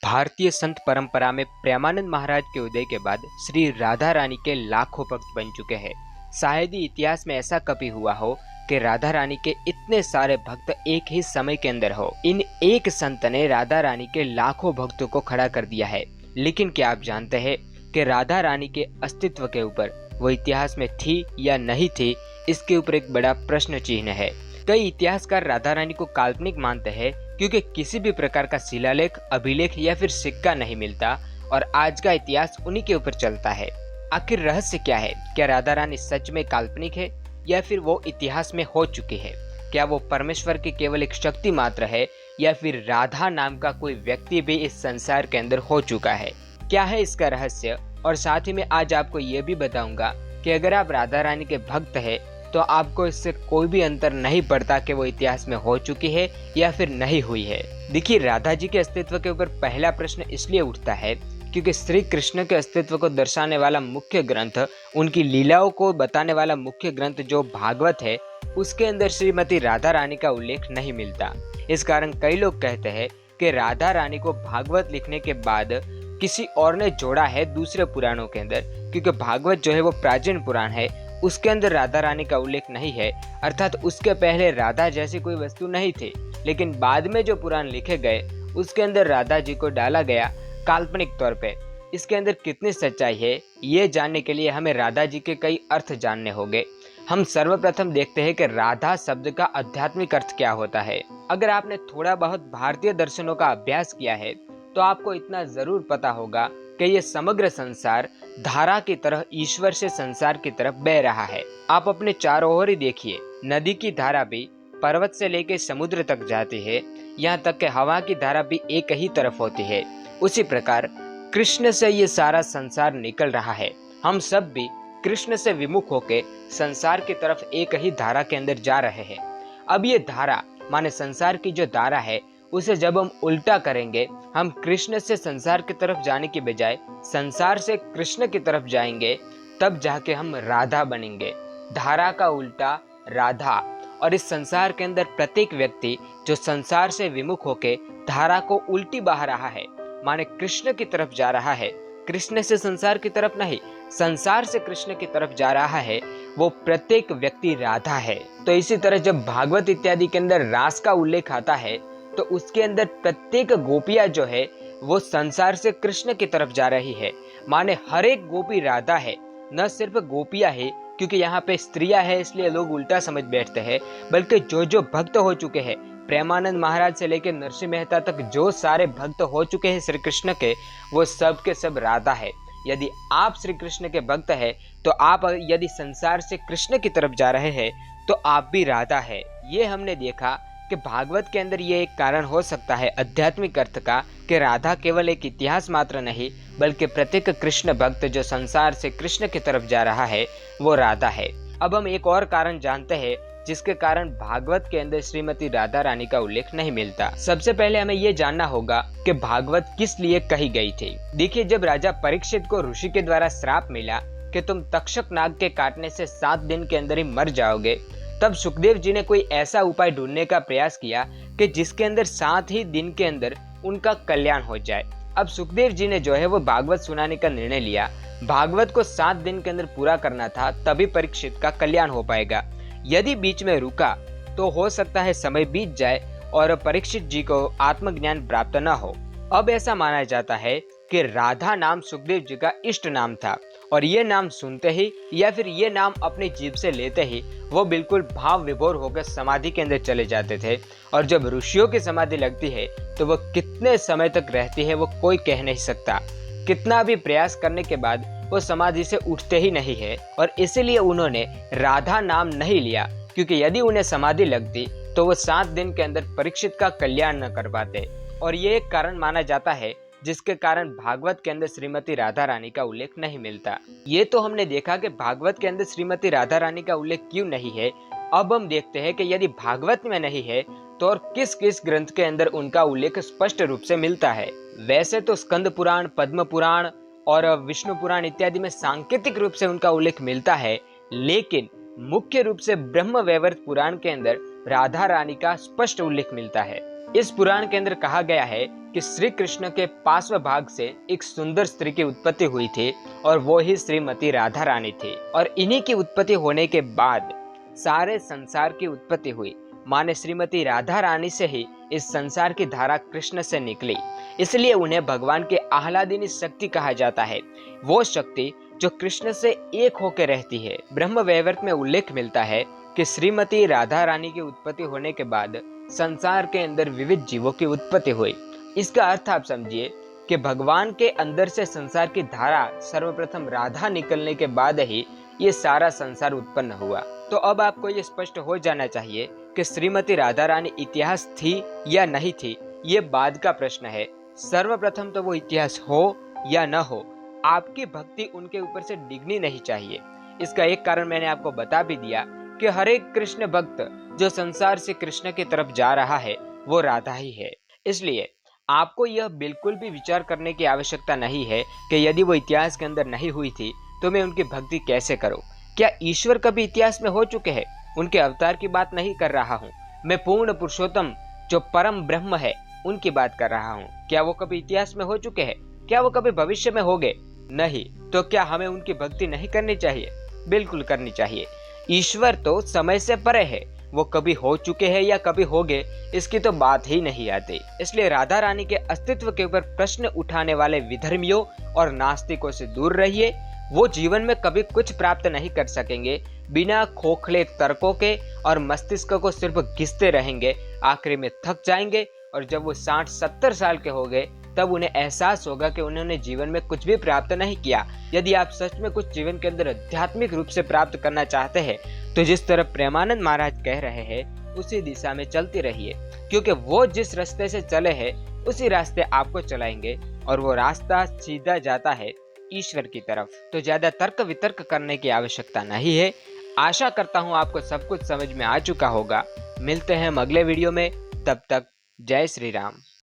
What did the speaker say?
भारतीय संत परंपरा में प्रेमानंद महाराज के उदय के बाद श्री राधा रानी के लाखों भक्त बन चुके हैं। शायद ही इतिहास में ऐसा कभी हुआ हो कि राधा रानी के इतने सारे भक्त एक ही समय के अंदर हो। इन एक संत ने राधा रानी के लाखों भक्तों को खड़ा कर दिया है। लेकिन क्या आप जानते हैं कि राधा रानी के अस्तित्व के ऊपर वो इतिहास में थी या नहीं थी, इसके ऊपर एक बड़ा प्रश्न चिन्ह है। कई इतिहासकार राधा रानी को काल्पनिक मानते हैं क्योंकि किसी भी प्रकार का शिलालेख, अभिलेख या फिर सिक्का नहीं मिलता और आज का इतिहास उन्हीं के ऊपर चलता है। आखिर रहस्य क्या है? क्या राधा रानी सच में काल्पनिक है या फिर वो इतिहास में हो चुकी है? क्या वो परमेश्वर की केवल एक शक्ति मात्र है या फिर राधा नाम का कोई व्यक्ति भी इस संसार के अंदर हो चुका है? क्या है इसका रहस्य? और साथ ही में आज आपको ये भी बताऊंगा कि अगर आप राधा रानी के भक्त हैं तो आपको इससे कोई भी अंतर नहीं पड़ता कि वो इतिहास में हो चुकी है या फिर नहीं हुई है। देखिए, राधा जी के अस्तित्व के ऊपर पहला प्रश्न इसलिए उठता है क्योंकि श्री कृष्ण के अस्तित्व को दर्शाने वाला मुख्य ग्रंथ, उनकी लीलाओं को बताने वाला मुख्य ग्रंथ जो भागवत है, उसके अंदर श्रीमती राधा रानी का उल्लेख नहीं मिलता। इस कारण कई लोग कहते हैं कि राधा रानी को भागवत लिखने के बाद किसी और ने जोड़ा है दूसरे पुराणों के अंदर, क्योंकि भागवत जो है वो प्राचीन पुराण है, उसके अंदर राधा रानी का उल्लेख नहीं है। अर्थात उसके पहले राधा जैसी कोई वस्तु नहीं थी, लेकिन बाद में जो पुराण लिखे गए उसके अंदर राधा जी को डाला गया काल्पनिक तौर पे। इसके अंदर कितनी सच्चाई है, ये जानने के लिए हमें राधा जी के कई अर्थ जानने होंगे। हम सर्वप्रथम देखते हैं कि राधा शब्द का आध्यात्मिक अर्थ क्या होता है। अगर आपने थोड़ा बहुत भारतीय दर्शनों का अभ्यास किया है तो आपको इतना जरूर पता होगा कि ये समग्र संसार धारा की तरह ईश्वर से संसार की तरफ बह रहा है। आप अपने चारों ओर ही देखिए, नदी की धारा भी पर्वत से लेकर समुद्र तक जाती है, यहाँ तक कि हवा की धारा भी एक ही तरफ होती है। उसी प्रकार कृष्ण से ये सारा संसार निकल रहा है। हम सब भी कृष्ण से विमुख होकर संसार की तरफ एक ही धारा के अंदर जा रहे हैं। अब ये धारा माने संसार की जो धारा है, उसे जब हम उल्टा करेंगे, हम कृष्ण से संसार की तरफ जाने की बजाय संसार से कृष्ण की तरफ जाएंगे, तब जाके हम राधा बनेंगे। धारा का उल्टा राधा। और इस संसार के अंदर प्रत्येक व्यक्ति जो संसार से विमुख होके धारा को उल्टी बहा रहा है, माने कृष्ण की तरफ जा रहा है, कृष्ण से संसार की तरफ नहीं, संसार से कृष्ण की तरफ जा रहा है, वो प्रत्येक व्यक्ति राधा है। तो इसी तरह जब भागवत इत्यादि के अंदर रास का उल्लेख आता है तो उसके अंदर प्रत्येक गोपियां जो है वो संसार से कृष्ण की तरफ जा रही है, माने हर एक गोपी राधा है। न सिर्फ गोपियां है, क्योंकि यहाँ पे स्त्रियां है इसलिए लोग उल्टा समझ बैठते हैं, बल्कि जो जो भक्त हो चुके हैं, प्रेमानंद महाराज से लेकर नरसिंह मेहता तक जो सारे भक्त हो चुके हैं श्री कृष्ण के, वो सब के सब राधा है। यदि आप श्री कृष्ण के भक्त है तो आप यदि संसार से कृष्ण की तरफ जा रहे हैं तो आप भी राधा है। ये हमने देखा कि भागवत के अंदर ये एक कारण हो सकता है आध्यात्मिक अर्थ का कि राधा केवल एक इतिहास मात्र नहीं, बल्कि प्रत्येक कृष्ण भक्त जो संसार से कृष्ण की तरफ जा रहा है वो राधा है। अब हम एक और कारण जानते हैं जिसके कारण भागवत के अंदर श्रीमती राधा रानी का उल्लेख नहीं मिलता। सबसे पहले हमें ये जानना होगा कि भागवत किस लिए कही गई थी। देखिए, जब राजा परीक्षित को ऋषि के द्वारा श्राप मिला कि तुम तक्षक नाग के काटने से 7 दिन के अंदर ही मर जाओगे, तब सुखदेव जी ने कोई ऐसा उपाय ढूंढने का प्रयास किया कि जिसके अंदर 7 ही दिन के अंदर उनका कल्याण हो जाए। अब सुखदेव जी ने जो है वो भागवत सुनाने का निर्णय लिया। भागवत को 7 दिन के अंदर पूरा करना था, तभी परीक्षित का कल्याण हो पाएगा। यदि बीच में रुका तो हो सकता है समय बीत जाए और परीक्षित जी को आत्मज्ञान प्राप्त न हो। अब ऐसा माना जाता है कि राधा नाम सुखदेव जी का इष्ट नाम था और ये नाम सुनते ही या फिर ये नाम अपनी जीभ से लेते ही वो बिल्कुल भाव विभोर होकर समाधि के अंदर चले जाते थे। और जब ऋषियों की समाधि लगती है तो वो कितने समय तक रहती है वो कोई कह नहीं सकता। कितना भी प्रयास करने के बाद वो समाधि से उठते ही नहीं है और इसीलिए उन्होंने राधा नाम नहीं लिया, क्योंकि यदि उन्हें समाधि लगती तो वो 7 दिन के अंदर परीक्षित का कल्याण न कर पाते। और ये एक कारण माना जाता है जिसके कारण भागवत के अंदर श्रीमती राधा रानी का उल्लेख नहीं मिलता। ये तो हमने देखा कि भागवत के अंदर श्रीमती राधा रानी का उल्लेख क्यों नहीं है। अब हम देखते हैं कि यदि भागवत में नहीं है तो और किस किस ग्रंथ के अंदर उनका उल्लेख स्पष्ट रूप से मिलता है। वैसे तो स्कंद पुराण, पद्म पुराण और विष्णु पुराण इत्यादि में सांकेतिक रूप से उनका उल्लेख मिलता है, लेकिन मुख्य रूप से ब्रह्म वैवर्त पुराण के अंदर राधा रानी का स्पष्ट उल्लेख मिलता है। इस पुराण के अंदर कहा गया है कि श्री कृष्ण के पार्श्व भाग से एक सुंदर स्त्री की उत्पत्ति हुई थी और वो ही श्रीमती राधा रानी थी। और इन्हीं की उत्पत्ति होने के बाद सारे संसार की उत्पत्ति हुई। माने श्रीमती राधा रानी से ही इस संसार की धारा कृष्ण से निकली, इसलिए उन्हें भगवान के आह्लादिनी शक्ति कहा जाता है। वो शक्ति जो कृष्ण से एक होकर रहती है। ब्रह्म वैवर्त में उल्लेख मिलता है कि श्रीमती राधा रानी की उत्पत्ति होने के बाद संसार के अंदर विविध जीवों की उत्पत्ति हुई। इसका अर्थ आप समझिए कि भगवान के अंदर से संसार की धारा सर्वप्रथम राधा निकलने के बाद ही ये सारा संसार उत्पन्न हुआ। तो अब आपको ये स्पष्ट हो जाना चाहिए कि श्रीमती राधा रानी इतिहास थी या नहीं थी, ये बाद का प्रश्न है। सर्वप्रथम तो वो इतिहास हो या न हो, आपकी भक्ति उनके ऊपर से डिगनी नहीं चाहिए। इसका एक कारण मैंने आपको बता भी दिया कि हर एक कृष्ण भक्त जो संसार से कृष्ण की तरफ जा रहा है वो राधा ही है। इसलिए आपको यह बिल्कुल भी विचार करने की आवश्यकता नहीं है कि यदि वो इतिहास के अंदर नहीं हुई थी तो मैं उनकी भक्ति कैसे करूं। क्या ईश्वर कभी इतिहास में हो चुके हैं? उनके अवतार की बात नहीं कर रहा हूं, मैं पूर्ण पुरुषोत्तम जो परम ब्रह्म है उनकी बात कर रहा हूं। क्या वो कभी इतिहास में हो चुके हैं? क्या वो कभी भविष्य में होंगे? नहीं। तो क्या हमें उनकी भक्ति नहीं करनी चाहिए? बिल्कुल करनी चाहिए। ईश्वर तो समय से परे है, वो कभी हो चुके हैं या कभी होंगे इसकी तो बात ही नहीं आती। इसलिए राधा रानी के अस्तित्व के ऊपर प्रश्न उठाने वाले विधर्मियों और नास्तिकों से दूर रहिए। वो जीवन में कभी कुछ प्राप्त नहीं कर सकेंगे। बिना खोखले तर्कों के और मस्तिष्क को सिर्फ घिसते रहेंगे, आखिरी में थक जाएंगे और जब वो 60-70 साल के हो गए तब उन्हें एहसास होगा कि उन्होंने जीवन में कुछ भी प्राप्त नहीं किया। यदि आप सच में कुछ जीवन के अंदर आध्यात्मिक रूप से प्राप्त करना चाहते हैं तो जिस तरह प्रेमानंद महाराज कह रहे हैं उसी दिशा में चलते रहिए, क्योंकि वो जिस रास्ते से चले हैं उसी रास्ते आपको चलाएंगे और वो रास्ता सीधा जाता है ईश्वर की तरफ। तो ज्यादा तर्क वितर्क करने की आवश्यकता नहीं है। आशा करता हूँ आपको सब कुछ समझ में आ चुका होगा। मिलते हैं अगले वीडियो में, तब तक जय श्री राम।